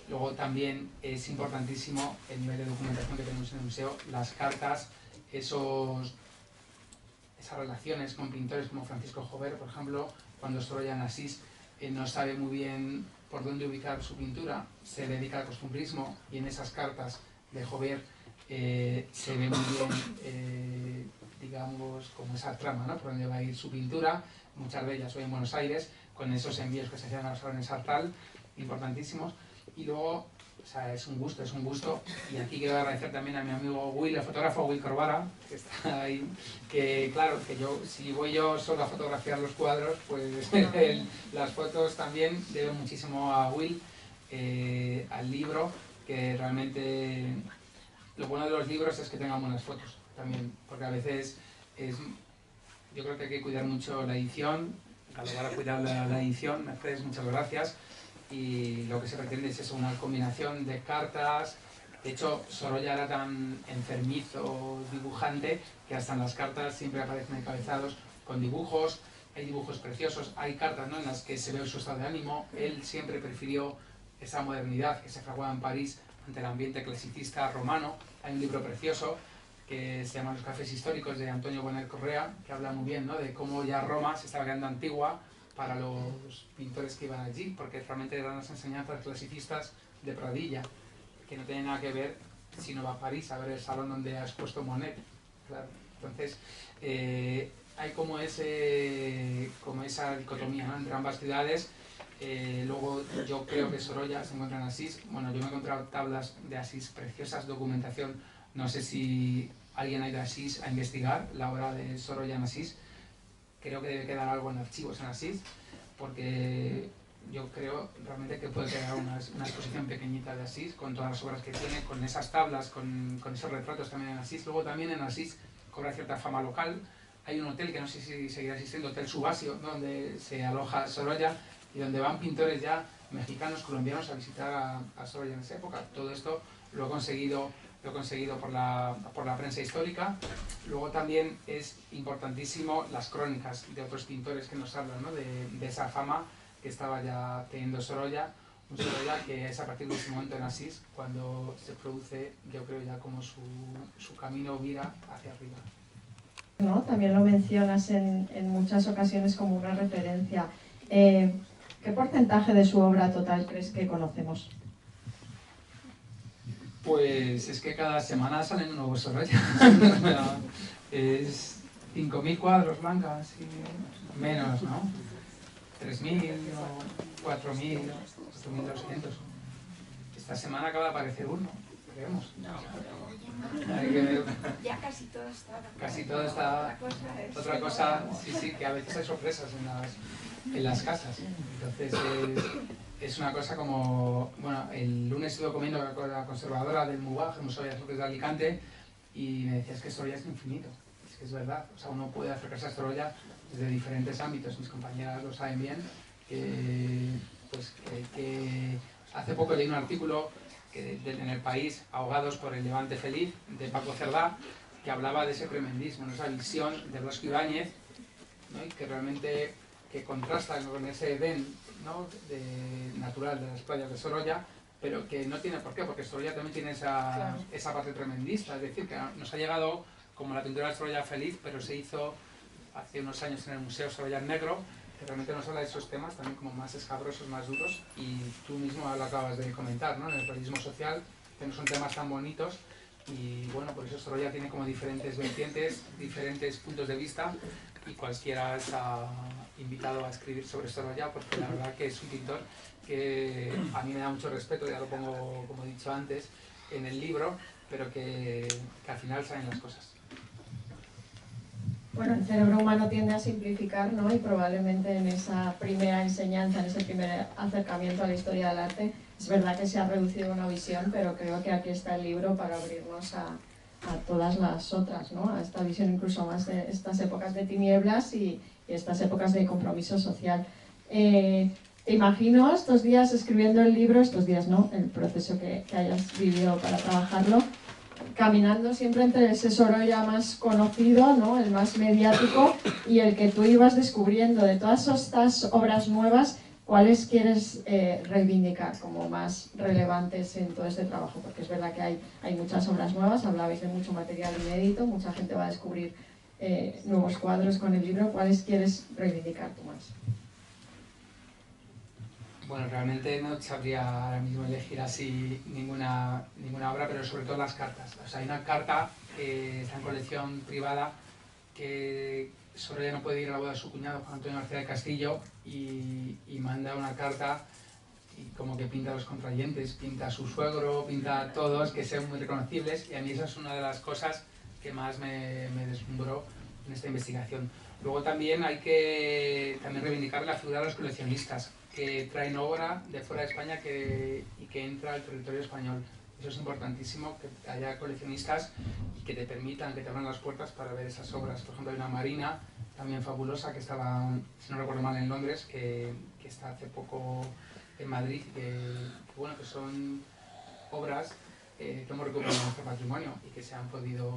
Luego también es importantísimo el nivel de documentación que tenemos en el museo, las cartas, esas relaciones con pintores como Francisco Jover, por ejemplo, cuando Sorolla en Asís no sabe muy bien por dónde ubicar su pintura, se dedica al costumbrismo, y en esas cartas de Jover se ve muy bien, digamos, como esa trama, ¿no? Por dónde va a ir su pintura, muchas de ellas hoy en Buenos Aires, con esos envíos que se hacían a los salones Artal, importantísimos. Y luego, o sea, es un gusto, y aquí quiero agradecer también a mi amigo Will, el fotógrafo Will Corbara, que está ahí, que claro, que yo, si voy yo solo a fotografiar los cuadros, pues las fotos también deben muchísimo a Will, al libro, que realmente lo bueno de los libros es que tengan buenas fotos también, porque a veces yo creo que hay que cuidar mucho la edición. Para cuidar la edición, Mercedes, muchas gracias. Y lo que se pretende es eso, una combinación de cartas. De hecho, Sorolla era tan enfermizo dibujante que hasta en las cartas siempre aparecen encabezados con dibujos. Hay dibujos preciosos, hay cartas, ¿no?, en las que se ve su estado de ánimo. Él siempre prefirió esa modernidad que se fraguaba en París ante el ambiente clasicista romano. Hay un libro precioso que se llama Los cafés históricos, de Antonio Bonet Correa, que habla muy bien, ¿no?, de cómo ya Roma se estaba quedando antigua para los pintores que iban allí, porque realmente eran las enseñanzas clasicistas de Pradilla, que no tienen nada que ver si no va a París a ver el salón donde ha expuesto Monet. Claro. Entonces, hay como esa dicotomía, ¿no?, entre ambas ciudades. Luego yo creo que Sorolla se encuentra en Asís. Bueno, yo me he encontrado tablas de Asís preciosas, documentación. No sé si alguien ha ido a Asís a investigar la obra de Sorolla en Asís. Creo que debe quedar algo en archivos en Asís, porque yo creo realmente que puede quedar una exposición pequeñita de Asís, con todas las obras que tiene, con esas tablas, con esos retratos también en Asís. Luego también en Asís cobra cierta fama local. Hay un hotel que no sé si seguirá existiendo, Hotel Subasio, ¿no?, donde se aloja Sorolla y donde van pintores ya mexicanos, colombianos a visitar a Sorolla en esa época. Todo esto lo he conseguido por la prensa histórica. Luego también es importantísimo las crónicas de otros pintores que nos hablan, ¿no?, de esa fama que estaba ya teniendo Sorolla, un Sorolla que es a partir de ese momento en Asís cuando se produce, yo creo, ya como su camino vira hacia arriba. ¿no? También lo mencionas en muchas ocasiones como una referencia. ¿Qué porcentaje de su obra total crees que conocemos? Pues es que cada semana salen un nuevo Sorolla. Es 5.000 cuadros blancas y menos, ¿no? 3.000 o 4.000, 4.200. Esta semana acaba de aparecer uno, creemos. Hay que ver. Ya casi todo está. Casi todo está. Otra cosa, sí, que a veces hay sorpresas en las casas. Entonces es una cosa como, bueno, el lunes estuve comiendo con la conservadora del MUBAG, el Museo de Bellas Artes de Alicante, y me decía, es que Sorolla es infinito. Es que es verdad, o sea, uno puede acercarse a Sorolla desde diferentes ámbitos. Mis compañeras lo saben bien, que hace poco leí un artículo en El País, Ahogados por el Levante Feliz, de Paco Cerdá, que hablaba de ese tremendismo, ¿no? Esa visión de Blasco Ibáñez, ¿no? Y que realmente que contrasta con ese Edén, ¿no? Natural de las playas de Sorolla, pero que no tiene por qué, porque Sorolla también tiene esa parte tremendista, es decir, que nos ha llegado como la pintura de Sorolla Feliz, pero se hizo hace unos años en el Museo Sorolla en Negro, que realmente nos habla de esos temas también como más escabrosos, más duros, y tú mismo lo acabas de comentar, ¿no? En el realismo social, que no son temas tan bonitos, y bueno, por eso Sorolla tiene como diferentes vertientes, diferentes puntos de vista, y cualquiera está invitado a escribir sobre Sorolla, porque la verdad que es un pintor que a mí me da mucho respeto, ya lo pongo, como he dicho antes, en el libro, pero que al final salen las cosas. Bueno, el cerebro humano tiende a simplificar, ¿no? Y probablemente en esa primera enseñanza, en ese primer acercamiento a la historia del arte, es verdad que se ha reducido una visión, pero creo que aquí está el libro para abrirnos a todas las otras, ¿no? A esta visión incluso más de estas épocas de tinieblas y estas épocas de compromiso social. Te imagino estos días escribiendo el libro, estos días no, el proceso que hayas vivido para trabajarlo, caminando siempre entre ese Sorolla más conocido, ¿no? El más mediático, y el que tú ibas descubriendo. De todas estas obras nuevas, ¿cuáles quieres reivindicar como más relevantes en todo este trabajo? Porque es verdad que hay muchas obras nuevas, hablabais de mucho material inédito, mucha gente va a descubrir nuevos cuadros con el libro. ¿Cuáles quieres reivindicar tú más? Bueno, realmente no sabría ahora mismo elegir así ninguna obra, pero sobre todo las cartas. O sea, hay una carta que está en colección privada que Sorolla no puede ir a la boda de su cuñado, Juan Antonio García de Castillo, y manda una carta y como que pinta a los contrayentes, pinta a su suegro, pinta a todos, que sean muy reconocibles, y a mí esa es una de las cosas que más me deslumbró en esta investigación. Luego también hay que reivindicar la figura de los coleccionistas, que traen obra de fuera de España y que entra al territorio español. Eso es importantísimo, que haya coleccionistas y que te permitan, que te abran las puertas para ver esas obras. Por ejemplo, hay una marina también fabulosa que estaba, si no recuerdo mal, en Londres, que está hace poco en Madrid, que son obras que hemos recuperado en nuestro patrimonio y que se han podido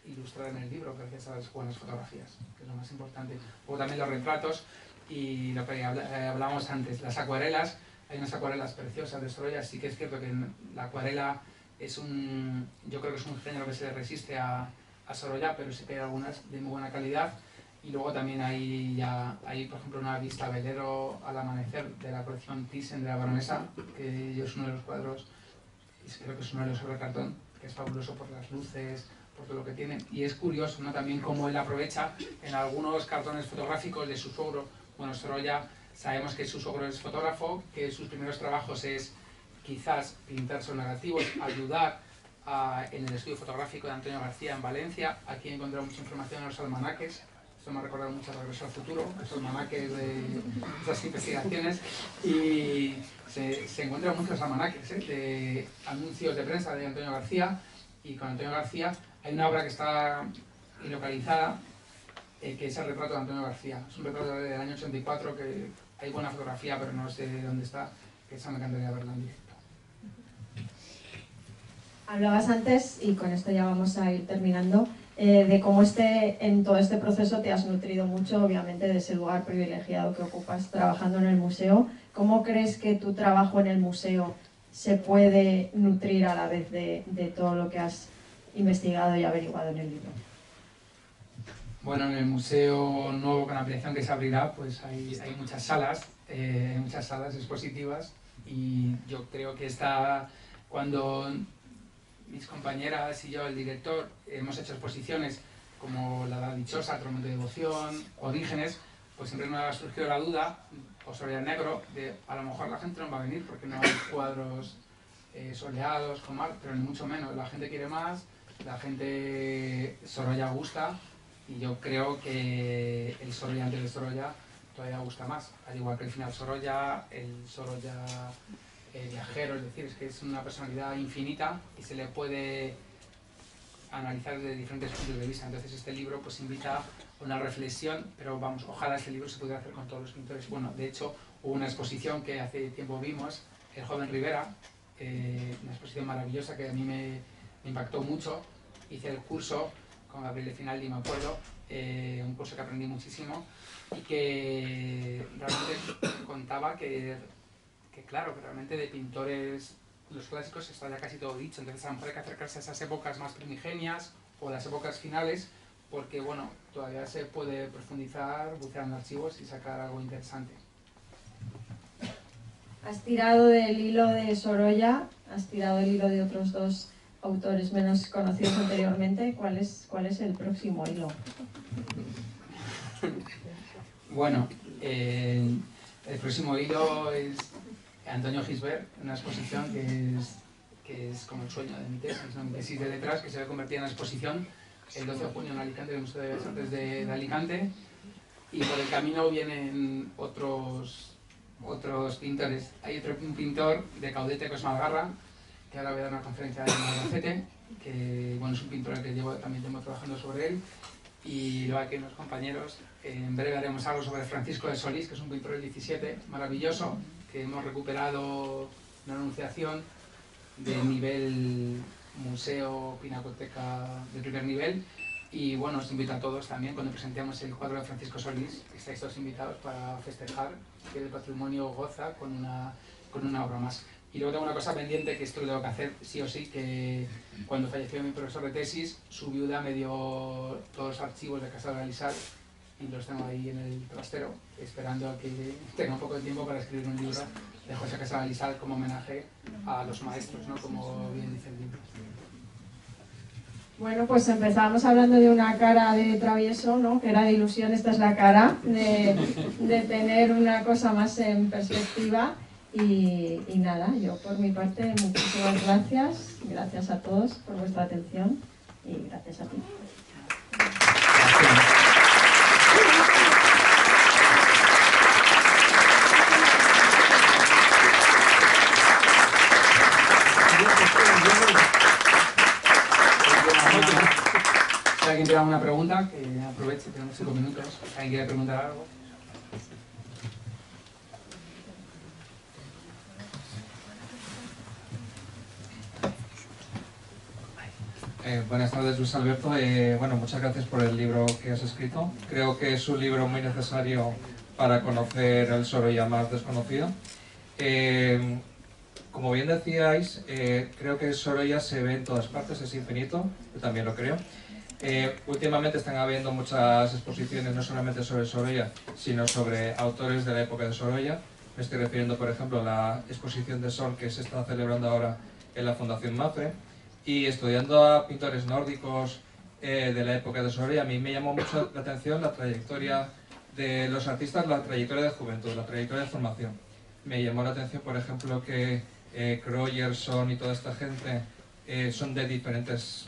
ilustrar en el libro gracias a las buenas fotografías, que es lo más importante. Luego también los retratos y lo que hablábamos antes, las acuarelas. Hay unas acuarelas preciosas de Sorolla. Sí que es cierto que la acuarela yo creo que es un género que se resiste a Sorolla, pero sí que hay algunas de muy buena calidad. Y luego también hay por ejemplo, una vista velero al amanecer de la colección Thyssen de la Baronesa, que es uno de los cuadros, y creo que es uno de los sobre cartón, que es fabuloso por las luces, por todo lo que tiene. Y es curioso, ¿no? También cómo él aprovecha en algunos cartones fotográficos de su suegro. Bueno, Sorolla, sabemos que su suegro es fotógrafo, que sus primeros trabajos es quizás pintar son negativos, ayudar en el estudio fotográfico de Antonio García en Valencia. Aquí he encontrado mucha información en los almanaques. Esto me ha recordado mucho a Regreso al Futuro, los almanaques de esas investigaciones. Y se encuentran muchos almanaques de anuncios de prensa de Antonio García. Y con Antonio García hay una obra que está ilocalizada, que es el retrato de Antonio García. Es un retrato del año 84, que hay buena fotografía, pero no sé dónde está, que esa me encantaría verla en directo. Hablabas antes, y con esto ya vamos a ir terminando, de cómo en todo este proceso te has nutrido mucho, obviamente, de ese lugar privilegiado que ocupas trabajando en el museo. ¿Cómo crees que tu trabajo en el museo se puede nutrir a la vez de todo lo que has investigado y averiguado en el libro? Bueno, en el museo nuevo con ampliación que se abrirá, pues hay muchas salas expositivas, y yo creo que cuando mis compañeras y yo, el director, hemos hecho exposiciones como la Dichosa, Tormento de Devoción, Orígenes, pues siempre nos ha surgido la duda, o Sorolla Negro, de a lo mejor la gente no va a venir porque no hay cuadros soleados, con mar, pero ni mucho menos. La gente quiere más, la gente Sorolla gusta, y yo creo que el Sorolla antes de Sorolla todavía gusta más, al igual que el final Sorolla, el Sorolla viajero, es decir, es que es una personalidad infinita y se le puede analizar desde diferentes puntos de vista. Entonces este libro pues invita a una reflexión, pero vamos, ojalá este libro se pudiera hacer con todos los pintores. Bueno, de hecho hubo una exposición que hace tiempo vimos, El joven Rivera, una exposición maravillosa que a mí me impactó mucho. Hice el curso con Gabriel Finaldi, me acuerdo, un curso que aprendí muchísimo y que realmente contaba que claro, que realmente de pintores, los clásicos, está ya casi todo dicho. Entonces a lo mejor hay que acercarse a esas épocas más primigenias o las épocas finales, porque bueno, todavía se puede profundizar, bucear en archivos y sacar algo interesante. Has tirado del hilo de Sorolla, has tirado el hilo de otros dos autores menos conocidos anteriormente. ¿Cuál es el próximo hilo? Bueno, el próximo hilo es Antonio Gisbert, una exposición que es como el sueño de mi tesis, ¿no? Mi tesis de letras, que se va a convertir en una exposición el 12 de junio en Alicante, en el Museo de Bellas Artes de Alicante, y por el camino vienen otros pintores. Hay un pintor de Caudete, que es Malgarra, que ahora voy a dar una conferencia en Albacete, que bueno, es un pintor al que también llevo trabajando sobre él, y luego aquí unos compañeros. En breve haremos algo sobre Francisco de Solís, que es un pintor del 17, maravilloso, que hemos recuperado una anunciación de nivel museo, pinacoteca de primer nivel, y bueno, os invito a todos también cuando presentemos el cuadro de Francisco Solís, que estáis todos invitados para festejar que el patrimonio goza con una obra más. Y luego tengo una cosa pendiente, que esto lo tengo que hacer sí o sí, que cuando falleció mi profesor de tesis, su viuda me dio todos los archivos de Casa de Galisal y los tengo ahí en el trastero, esperando a que tenga un poco de tiempo para escribir un libro de José Casa de Galisal como homenaje a los maestros, ¿no? Como bien dice el libro. Bueno, pues empezamos hablando de una cara de travieso, ¿no? Que era de ilusión. Esta es la cara de tener una cosa más en perspectiva. Y nada, yo por mi parte muchísimas gracias a todos por vuestra atención y gracias a ti. Si alguien tiene alguna pregunta, que aproveche, tenemos 5 minutos. Si alguien quiere preguntar algo. Buenas tardes, Luis Alberto. Bueno, muchas gracias por el libro que has escrito. Creo que es un libro muy necesario para conocer el Sorolla más desconocido. Como bien decíais, creo que Sorolla se ve en todas partes, es infinito, yo también lo creo. Últimamente están habiendo muchas exposiciones, no solamente sobre Sorolla, sino sobre autores de la época de Sorolla. Me estoy refiriendo, por ejemplo, a la exposición de Sol que se está celebrando ahora en la Fundación MAPFRE. Y estudiando a pintores nórdicos de la época de Sorolla, a mí me llamó mucho la atención la trayectoria de los artistas, la trayectoria de juventud, la trayectoria de formación. Me llamó la atención, por ejemplo, que Kreuyer, Son y toda esta gente son de diferentes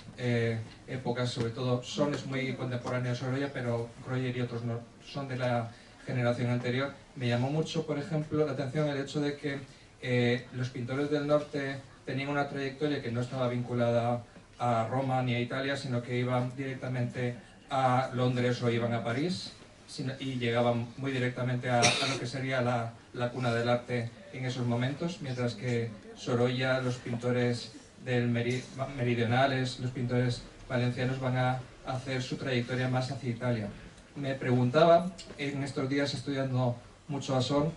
épocas, sobre todo Son es muy contemporáneo de Sorolla, pero Kreuyer y otros no, son de la generación anterior. Me llamó mucho, por ejemplo, la atención el hecho de que los pintores del norte tenían una trayectoria que no estaba vinculada a Roma ni a Italia, sino que iban directamente a Londres o iban a París y llegaban muy directamente a lo que sería la cuna del arte en esos momentos, mientras que Sorolla, los pintores del meridionales, los pintores valencianos van a hacer su trayectoria más hacia Italia. Me preguntaba, en estos días estudiando mucho a Son,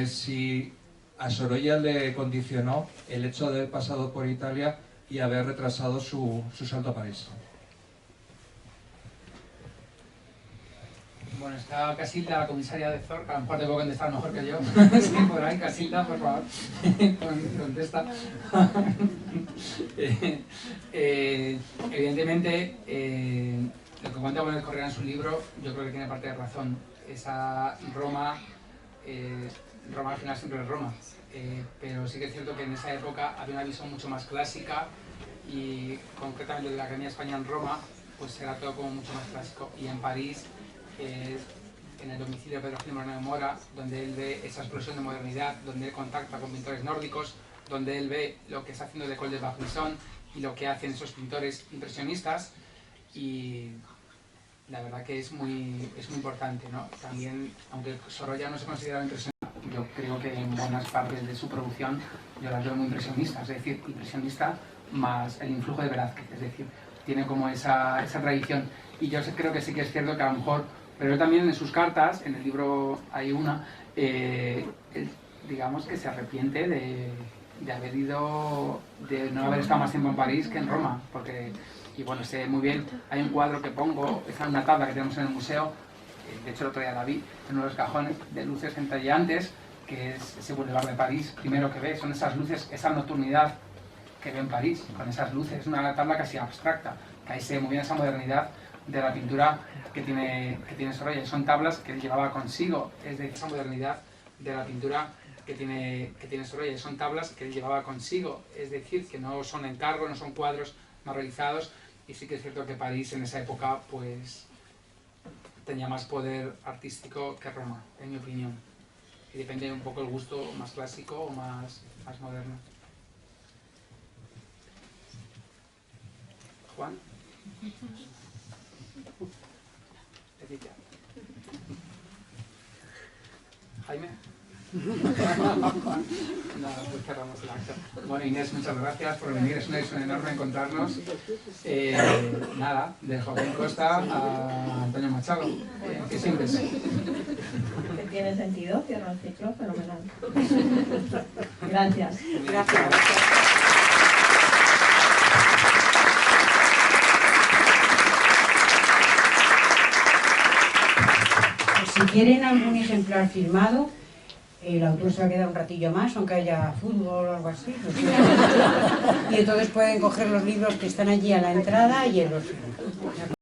si a Sorolla le condicionó el hecho de haber pasado por Italia y haber retrasado su salto a París. Bueno, está Casilda, la comisaria de Zor, que a lo mejor te puedo contestar mejor que yo. Sí, por ahí, Casilda, por favor, contesta. Evidentemente, lo que cuenta Bonet Correa en su libro, yo creo que tiene parte de razón. Esa Roma, Roma al final siempre es Roma, pero sí que es cierto que en esa época había una visión mucho más clásica y concretamente de la Academia Española en Roma, pues era todo como mucho más clásico. Y en París, en el domicilio de Pedro Gil Moreno de Mora, donde él ve esa explosión de modernidad, donde él contacta con pintores nórdicos, donde él ve lo que está haciendo de Col de Barbizon y lo que hacen esos pintores impresionistas, y la verdad que es muy importante, ¿no? También, aunque Sorolla no se considera impresionista, yo creo que en buenas partes de su producción yo las veo muy impresionistas, es decir, impresionista más el influjo de Velázquez, es decir, tiene como esa tradición. Y yo creo que sí que es cierto que a lo mejor, pero también en sus cartas, en el libro hay una, digamos que se arrepiente de haber ido, de no haber estado más tiempo en París que en Roma, porque, y bueno, sé muy bien, hay un cuadro que pongo, está en una tabla que tenemos en el museo, de hecho el otro día la vi, en uno de los cajones, de luces centelleantes, que es ese Boulevard de París, primero que ve, son esas luces, esa nocturnidad que ve en París, con esas luces, es una tabla casi abstracta, que ahí se ve muy bien esa modernidad de la pintura que tiene Sorolla, y son tablas que él llevaba consigo, es decir, esa modernidad de la pintura que tiene Sorolla, y son tablas que él llevaba consigo, es decir, que no son encargos, no son cuadros no realizados, y sí que es cierto que París en esa época pues tenía más poder artístico que Roma, en mi opinión, y depende un poco el gusto más clásico o más moderno. Juan. Leticia. Jaime. Nada, pues cerramos el acto. Bueno, Inés, muchas gracias por venir, es un enorme encontrarnos. Nada, de Joaquín Costa a Antonio Machado. ¿Qué sientes? Que tiene sentido, cierra el ciclo, fenomenal. Gracias. Gracias. Si quieren algún ejemplar firmado, el autor se va a quedar un ratillo más, aunque haya fútbol o algo así. Y entonces pueden coger los libros que están allí a la entrada y él los firma.